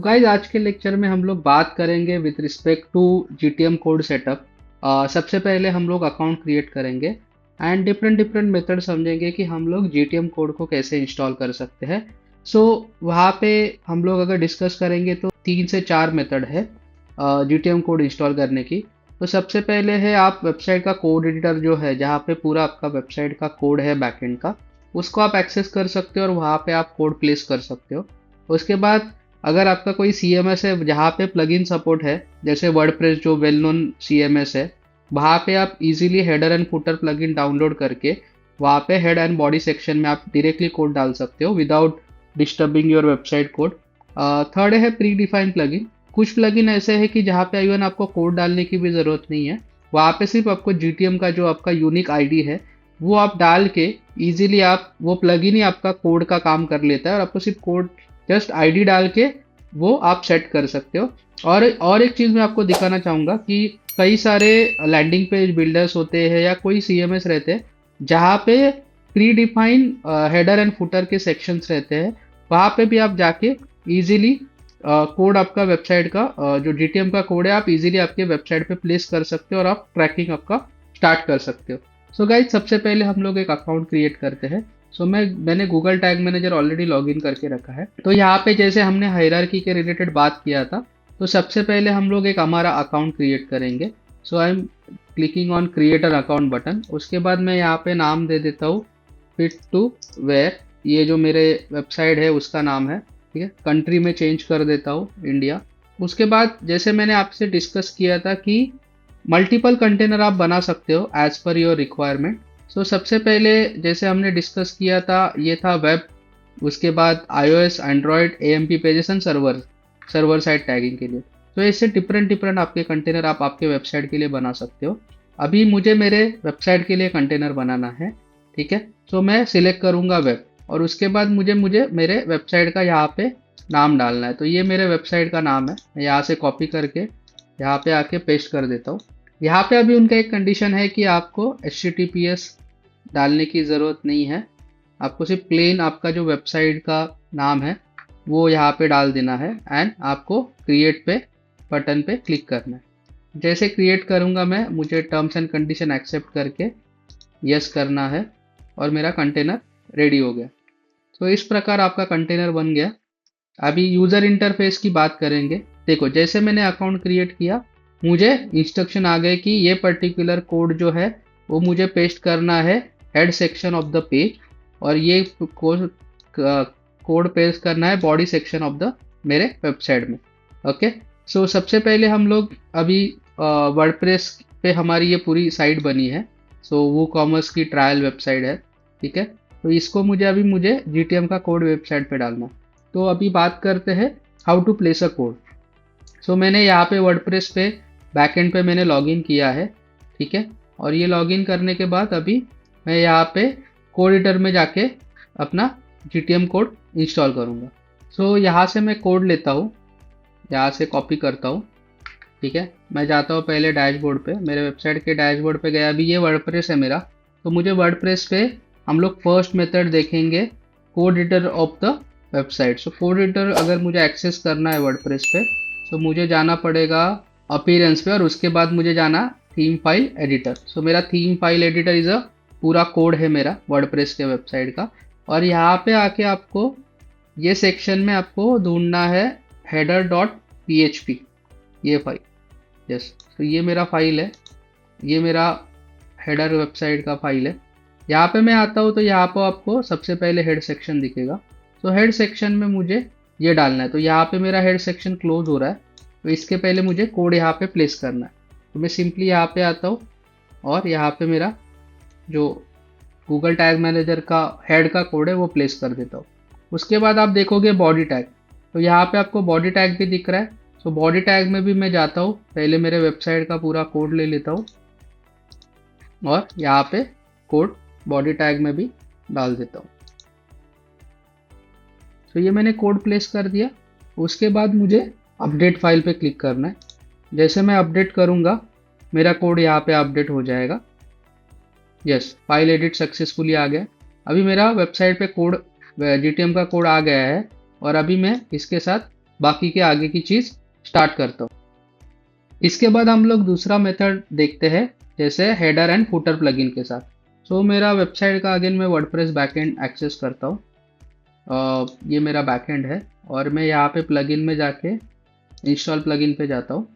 Guys आज के lecture में हम लोग बात करेंगे with respect to GTM code setup. सबसे पहले हम लोग अकाउंट क्रिएट करेंगे एंड डिफरेंट डिफरेंट मेथड समझेंगे कि हम लोग जीटीएम कोड को कैसे इंस्टॉल कर सकते हैं। सो वहाँ पे हम लोग अगर डिस्कस करेंगे तो 3 से 4 मेथड है जीटीएम कोड इंस्टॉल करने की। तो सबसे पहले है आप वेबसाइट का कोड एडिटर जो है, जहाँ पे पूरा आपका वेबसाइट का कोड है बैकएंड का, उसको आप एक्सेस कर सकते हो और वहाँ पे आप कोड प्लेस कर सकते हो। उसके बाद अगर आपका कोई CMS है जहाँ पे प्लगइन सपोर्ट है, जैसे वर्डप्रेस जो वेल नोन CMS है, वहाँ पे आप easily header and footer plugin download करके वहाँ पे हेड एंड बॉडी सेक्शन में आप डायरेक्टली कोड डाल सकते हो without disturbing your website code. Third है प्री डिफाइंड प्लगइन। कुछ प्लगइन ऐसे है कि जहाँ पे इवन आपको कोड डालने की भी ज़रूरत नहीं है, वहाँ पे सिर्फ आपको GTM का जो आपका यूनिक ID है वो आप डाल के इजीली आप वो प्लगइन ही आपका कोड का काम कर लेता है और आपको सिर्फ कोड जस्ट ID डाल के वो आप सेट कर सकते हो। और एक चीज़ मैं आपको दिखाना चाहूँगा कि कई सारे लैंडिंग पेज बिल्डर्स होते हैं या कोई CMS रहते हैं जहाँ पे pre define header and footer के सेक्शंस रहते हैं, वहाँ पे भी आप जाके इजीली कोड आपका वेबसाइट का जो GTM का कोड है आप इजीली आपके वेबसाइट पे प्लेस कर सकते हो और आप ट्रैकिंग आपका स्टार्ट कर सकते हो। सो गाइज सबसे पहले हम लोग एक अकाउंट क्रिएट करते हैं। सो मैंने Google tag manager already login करके रखा है। तो यहाँ पे जैसे हमने हायरार्की के रिलेटेड बात किया था, तो सबसे पहले हम लोग एक हमारा अकाउंट क्रिएट करेंगे। So I am clicking on create an account button. उसके बाद मैं यहाँ पे नाम दे देता हूँ फिट टू वेयर, ये जो मेरे वेबसाइट है उसका नाम है, ठीक है। कंट्री में चेंज कर देता हूँ इंडिया। उसके बाद जैसे मैंने आपसे डिस्कस किया था कि मल्टीपल कंटेनर आप बना सकते हो एज पर योर रिक्वायरमेंट। सो सबसे पहले जैसे हमने डिस्कस किया था ये था वेब, उसके बाद iOS, Android, AMP pages and server side tagging के लिए। तो ऐसे डिफरेंट डिफरेंट आपके कंटेनर आप आपके वेबसाइट के लिए बना सकते हो। अभी मुझे मेरे वेबसाइट के लिए कंटेनर बनाना है, ठीक है। सो मैं सिलेक्ट करूँगा वेब और उसके बाद मुझे मेरे वेबसाइट का यहाँ पे नाम डालना है। तो ये मेरे वेबसाइट का नाम है, मैं यहाँ से कॉपी करके यहाँ पे आके पेस्ट कर देता हूँ। यहाँ पे अभी उनका एक कंडीशन है कि आपको HTTPS डालने की ज़रूरत नहीं है, आपको सिर्फ प्लेन आपका जो वेबसाइट का नाम है वो यहाँ पे डाल देना है एंड आपको क्रिएट पे बटन पे क्लिक करना है। जैसे क्रिएट करूँगा मैं, मुझे टर्म्स एंड कंडीशन एक्सेप्ट करके यस करना है और मेरा कंटेनर रेडी हो गया। तो इस प्रकार आपका कंटेनर बन गया। अभी यूज़र इंटरफेस की बात करेंगे। देखो जैसे मैंने अकाउंट क्रिएट किया, मुझे इंस्ट्रक्शन आ गए कि ये पर्टिकुलर कोड जो है वो मुझे पेस्ट करना है head section of the page और ये कोड पेस्ट करना है बॉडी सेक्शन ऑफ द मेरे वेबसाइट में। ओके, सो सबसे पहले हम लोग अभी वर्डप्रेस पे हमारी ये पूरी साइट बनी है। सो वूकॉमर्स की ट्रायल वेबसाइट है, ठीक है। तो इसको मुझे GTM का कोड वेबसाइट पे डालना। तो अभी बात करते हैं how to place a code. So मैंने यहाँ पे वर्डप्रेस पे बैकएंड पे मैंने लॉगिन किया है, ठीक है। और ये लॉगिन करने के बाद अभी मैं यहाँ पे कोड एडिटर में जाके अपना GTM कोड इंस्टॉल करूँगा। सो यहाँ से मैं कोड लेता हूँ, यहाँ से कॉपी करता हूँ, ठीक है। मैं जाता हूँ पहले डैशबोर्ड पे, मेरे वेबसाइट के डैशबोर्ड पे गया। अभी ये वर्डप्रेस है मेरा, तो मुझे वर्डप्रेस पे हम लोग फर्स्ट मेथड देखेंगे code editor of the website. So code editor अगर मुझे एक्सेस करना है वर्डप्रेस पे, सो मुझे जाना पड़ेगा अपीयरेंस पे और उसके बाद मुझे जाना थीम फाइल एडिटर। सो मेरा theme file editor is a पूरा कोड है मेरा वर्डप्रेस के वेबसाइट का। और यहाँ पे आके आपको ये सेक्शन में आपको ढूंढना है header.php, ये फाइल। यस, तो ये मेरा फाइल है, ये मेरा हेडर वेबसाइट का फाइल है। यहाँ पे मैं आता हूँ तो यहाँ पर आपको सबसे पहले हेड सेक्शन दिखेगा। तो हेड सेक्शन में मुझे ये डालना है। तो यहाँ पे मेरा हेड सेक्शन क्लोज हो रहा है, तो इसके पहले मुझे कोड यहाँ पे प्लेस करना है। तो मैं सिंपली यहाँ पे आता हूँ और यहाँ पे मेरा जो गूगल टैग मैनेजर का हेड का कोड है वो प्लेस कर देता हूँ। उसके बाद आप देखोगे बॉडी टैग, तो यहाँ पे आपको बॉडी टैग भी दिख रहा है। तो बॉडी टैग में भी मैं जाता हूँ, पहले मेरे वेबसाइट का पूरा कोड ले लेता हूँ और यहाँ पे कोड बॉडी टैग में भी डाल देता हूँ। तो ये मैंने कोड प्लेस कर दिया। उसके बाद मुझे अपडेट फाइल पे क्लिक करना है। जैसे मैं अपडेट करूँगा मेरा कोड यहाँ पे अपडेट हो जाएगा। यस, फाइल एडिट सक्सेसफुली आ गया। अभी मेरा वेबसाइट पे कोड GTM का कोड आ गया है और अभी मैं इसके साथ बाकी के आगे की चीज़ स्टार्ट करता हूँ। इसके बाद हम लोग दूसरा मेथड देखते हैं, जैसे हेडर एंड फुटर प्लगइन के साथ। सो मेरा वेबसाइट का अगेन मैं वर्डप्रेस बैकएंड एक्सेस करता हूँ। ये मेरा बैकएंड है और मैं यहाँ पे प्लगइन में जाके इंस्टॉल प्लगइन पे जाता हूँ।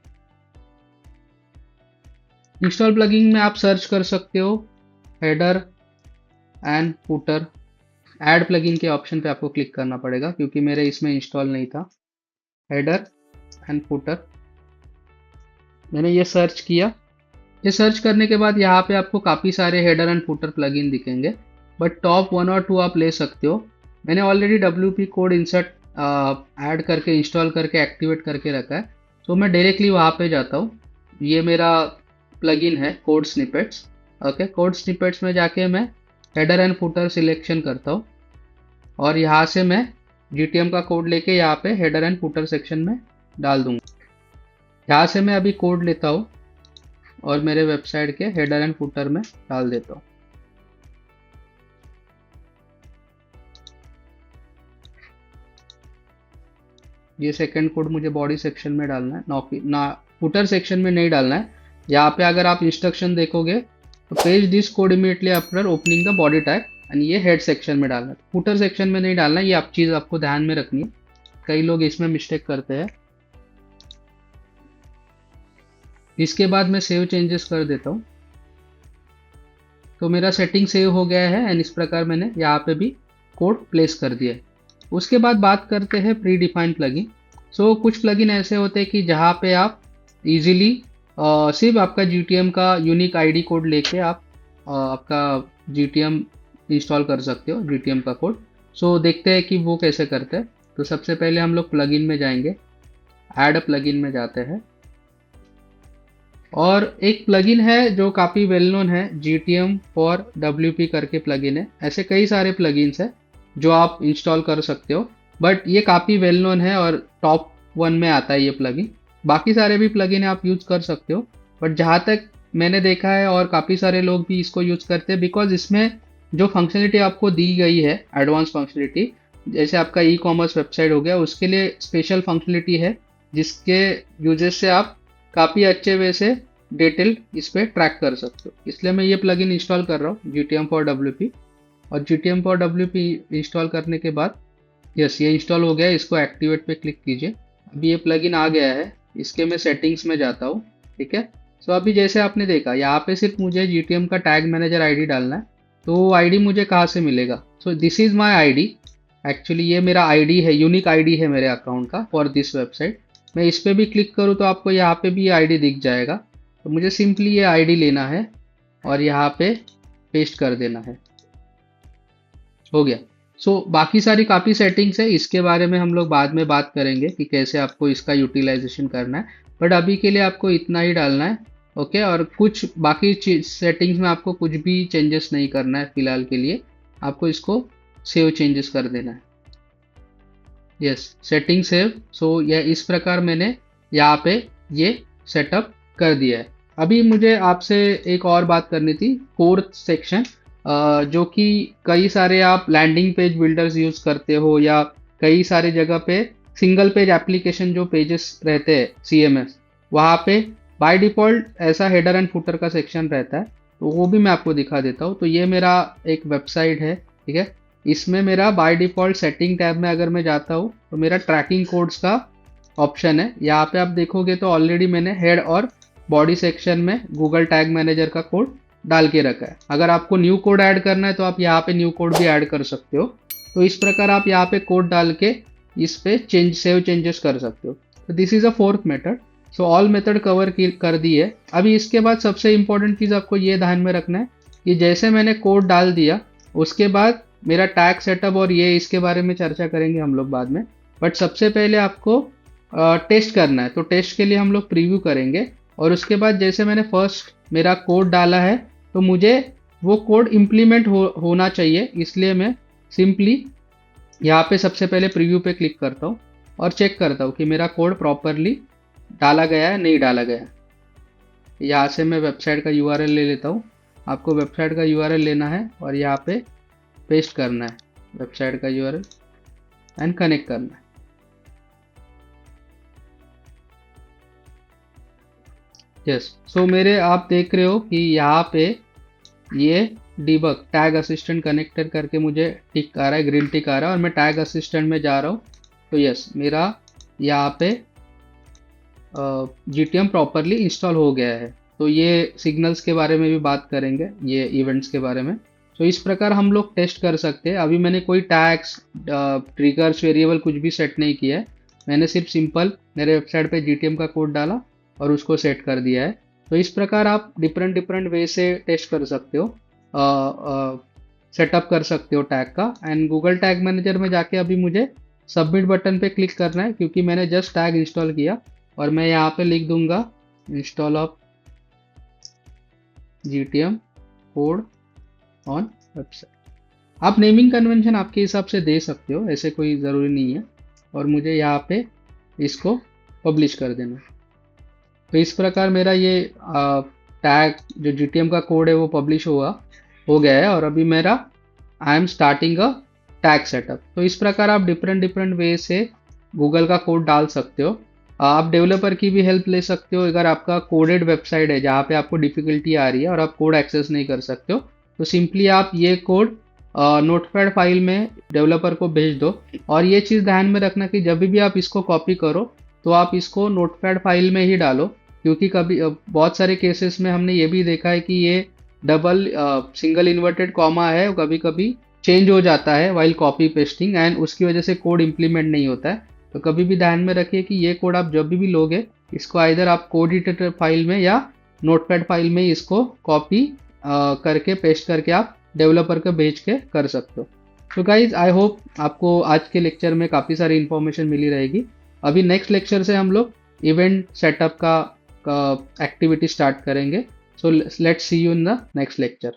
इंस्टॉल प्लगइन में आप सर्च कर सकते हो header and footer. Add plugin के ऑप्शन पे आपको क्लिक करना पड़ेगा क्योंकि मेरे इसमें इंस्टॉल नहीं था। हेडर एंड फुटर मैंने ये सर्च किया। ये सर्च करने के बाद यहाँ पे आपको काफ़ी सारे हेडर एंड फुटर प्लगइन दिखेंगे, बट टॉप 1 और 2 आप ले सकते हो। मैंने already WP code insert add करके इंस्टॉल करके एक्टिवेट करके रखा है, तो मैं डायरेक्टली वहाँ पे जाता हूँ। ये मेरा प्लगइन है code snippets. Okay, code snippets में जाके मैं हेडर एंड फुटर सिलेक्शन करता हूँ और यहाँ से मैं GTM का कोड लेके यहाँ पे हेडर एंड फुटर सेक्शन में डाल दूंगा। यहाँ से मैं अभी कोड लेता हूँ और मेरे वेबसाइट के हेडर एंड फुटर में डाल देता हूँ। ये सेकंड कोड मुझे बॉडी सेक्शन में डालना है, ना फुटर सेक्शन में नहीं डालना है। यहाँ पे अगर आप इंस्ट्रक्शन देखोगे तो page this code immediately after opening the body tag and ये हेड सेक्शन में डालना है, फुटर सेक्शन में नहीं डालना है। ये आप चीज़ आपको ध्यान में रखनी है, कई लोग इसमें मिस्टेक करते हैं। इसके बाद मैं सेव चेंजेस कर देता हूँ, तो मेरा सेटिंग सेव हो गया है एंड इस प्रकार मैंने यहाँ पे भी कोड प्लेस कर दिया है। उसके बाद बात करते हैं प्री डिफाइंड प्लगइन। सो कुछ प्लगइन ऐसे होते हैं कि जहाँ पे आप इजीली सिर्फ आपका GTM का यूनिक ID कोड लेके आप आपका GTM इंस्टॉल कर सकते हो, GTM का कोड। सो देखते हैं कि वो कैसे करते हैं। तो सबसे पहले हम लोग प्लगइन में जाएंगे, ऐड प्लगइन में जाते हैं और एक प्लगइन है जो काफ़ी वेल नोन है, GTM फॉर WP करके प्लगइन है। ऐसे कई सारे प्लगइन्स हैं जो आप इंस्टॉल कर सकते हो, बट ये काफ़ी वेल नोन है और टॉप 1 में आता है ये प्लगइन। बाकी सारे भी प्लगइन आप यूज़ कर सकते हो, बट जहाँ तक मैंने देखा है और काफ़ी सारे लोग भी इसको यूज़ करते हैं, बिकॉज इसमें जो फंक्शनलिटी आपको दी गई है, एडवांस फंक्शनलिटी, जैसे आपका ई-कॉमर्स वेबसाइट हो गया, उसके लिए स्पेशल फंक्शनलिटी है जिसके यूजेस से आप काफ़ी अच्छे वे से डिटेल इस पर ट्रैक कर सकते हो। इसलिए मैं ये प्लगइन इंस्टॉल कर रहा हूँ, GTM फॉर WP। और GTM फॉर WP इंस्टॉल करने के बाद यस, ये इंस्टॉल हो गया है। इसको एक्टिवेट पे क्लिक कीजिए। अभी ये प्लगइन आ गया है, इसके मैं सेटिंग्स में जाता हूँ। ठीक है, सो अभी जैसे आपने देखा यहाँ पे सिर्फ मुझे GTM का टैग मैनेजर ID डालना है, तो वो ID मुझे कहाँ से मिलेगा? So this is my ID। Actually ये मेरा ID है, यूनिक ID है मेरे अकाउंट का फॉर दिस वेबसाइट। मैं इस पर भी क्लिक करूँ तो आपको यहाँ पे भी ये ID दिख जाएगा। तो मुझे सिंपली ये ID लेना है और यहाँ पे पेस्ट कर देना है। हो गया। बाकी सारी काफ़ी सेटिंग्स है, इसके बारे में हम लोग बाद में बात करेंगे कि कैसे आपको इसका यूटिलाइजेशन करना है, बट अभी के लिए आपको इतना ही डालना है। ओके, और कुछ बाकी सेटिंग्स में आपको कुछ भी चेंजेस नहीं करना है फिलहाल के लिए। आपको इसको सेव चेंजेस कर देना है। Yes, setting save. यह इस प्रकार मैंने यहाँ पे ये सेटअप कर दिया है। अभी मुझे आपसे एक और बात करनी थी, फोर्थ सेक्शन, जो कि कई सारे आप लैंडिंग पेज बिल्डर्स यूज़ करते हो या कई सारे जगह पे सिंगल पेज एप्लीकेशन जो पेजेस रहते हैं CMS, वहाँ पे बाय डिफ़ॉल्ट ऐसा हेडर एंड फुटर का सेक्शन रहता है, तो वो भी मैं आपको दिखा देता हूँ। तो ये मेरा एक वेबसाइट है, ठीक है। इसमें मेरा बाय डिफ़ॉल्ट सेटिंग टैब में अगर मैं जाता हूँ तो मेरा ट्रैकिंग कोड्स का ऑप्शन है। यहाँ पे आप देखोगे तो ऑलरेडी मैंने हेड और बॉडी सेक्शन में गूगल टैग मैनेजर का कोड डाल के रखा है। अगर आपको न्यू कोड ऐड करना है तो आप यहाँ पे न्यू कोड भी ऐड कर सकते हो। तो इस प्रकार आप यहाँ पे कोड डाल के इस पे सेव चेंजेस कर सकते हो। तो this is a fourth method. So all method cover कर दी है। अभी इसके बाद सबसे इंपॉर्टेंट चीज़ आपको ये ध्यान में रखना है कि जैसे मैंने कोड डाल दिया उसके बाद मेरा टैग सेटअप और ये इसके बारे में चर्चा करेंगे हम लोग बाद में, बट सबसे पहले आपको टेस्ट करना है। तो टेस्ट के लिए हम लोग प्रीव्यू करेंगे और उसके बाद जैसे मैंने फर्स्ट मेरा कोड डाला है तो मुझे वो कोड इम्प्लीमेंट होना चाहिए, इसलिए मैं सिंपली यहाँ पे सबसे पहले प्रीव्यू पे क्लिक करता हूँ और चेक करता हूँ कि मेरा कोड प्रॉपरली डाला गया है नहीं डाला गया है। यहाँ से मैं वेबसाइट का URL ले लेता हूँ। आपको वेबसाइट का URL लेना है और यहाँ पे पेस्ट करना है वेबसाइट का URL एंड कनेक्ट करना है। यस, सो मेरे आप देख रहे हो कि यहाँ पे ये डिबग टैग असिस्टेंट कनेक्टर करके मुझे टिक आ रहा है, ग्रीन टिक आ रहा है, और मैं टैग असिस्टेंट में जा रहा हूँ। तो यस, मेरा यहाँ पे GTM प्रॉपरली इंस्टॉल हो गया है। तो ये सिग्नल्स के बारे में भी बात करेंगे, ये इवेंट्स के बारे में। तो इस प्रकार हम लोग टेस्ट कर सकते हैं। अभी मैंने कोई टैग्स, ट्रिगर्स, वेरिएबल कुछ भी सेट नहीं किया है। मैंने सिर्फ सिंपल मेरे वेबसाइट पे GTM का कोड डाला और उसको सेट कर दिया है। तो इस प्रकार आप डिफरेंट डिफरेंट वे से टेस्ट कर सकते हो, सेटअप कर सकते हो टैग का। एंड गूगल टैग मैनेजर में जाके अभी मुझे सबमिट बटन पे क्लिक करना है, क्योंकि मैंने जस्ट टैग इंस्टॉल किया। और मैं यहाँ पे लिख दूंगा install of GTM code on website. आप नेमिंग कन्वेंशन आपके हिसाब से दे सकते हो, ऐसे कोई ज़रूरी नहीं है। और मुझे यहाँ पे इसको पब्लिश कर देना। तो इस प्रकार मेरा ये टैग जो GTM का कोड है वो पब्लिश हो गया है। और अभी मेरा I am starting a tag setup. तो इस प्रकार आप डिफरेंट डिफरेंट वे से गूगल का कोड डाल सकते हो। आप डेवलपर की भी हेल्प ले सकते हो। अगर आपका कोडेड वेबसाइट है जहाँ पे आपको डिफिकल्टी आ रही है और आप कोड एक्सेस नहीं कर सकते हो, तो सिंपली आप ये कोड नोटपैड फाइल में डेवलपर को भेज दो। और ये चीज़ ध्यान में रखना कि जब भी आप इसको कॉपी करो तो आप इसको नोटपैड फाइल में ही डालो, क्योंकि कभी बहुत सारे केसेस में हमने ये भी देखा है कि ये डबल सिंगल इन्वर्टेड कॉमा है, कभी कभी चेंज हो जाता है वाइल कॉपी पेस्टिंग, एंड उसकी वजह से कोड इम्प्लीमेंट नहीं होता है। तो कभी भी ध्यान में रखिए कि ये कोड आप जब भी लोगे, इसको आइदर आप कोड एडिटर फाइल में या नोटपैड फाइल में इसको कॉपी करके पेस्ट करके आप डेवलपर को भेज के कर सकते हो। तो गाइज, आई होप आपको आज के लेक्चर में काफ़ी सारी इन्फॉर्मेशन मिली रहेगी। अभी नेक्स्ट लेक्चर से हम लोग इवेंट सेटअप का एक्टिविटी स्टार्ट करेंगे। So let's see you in the next lecture.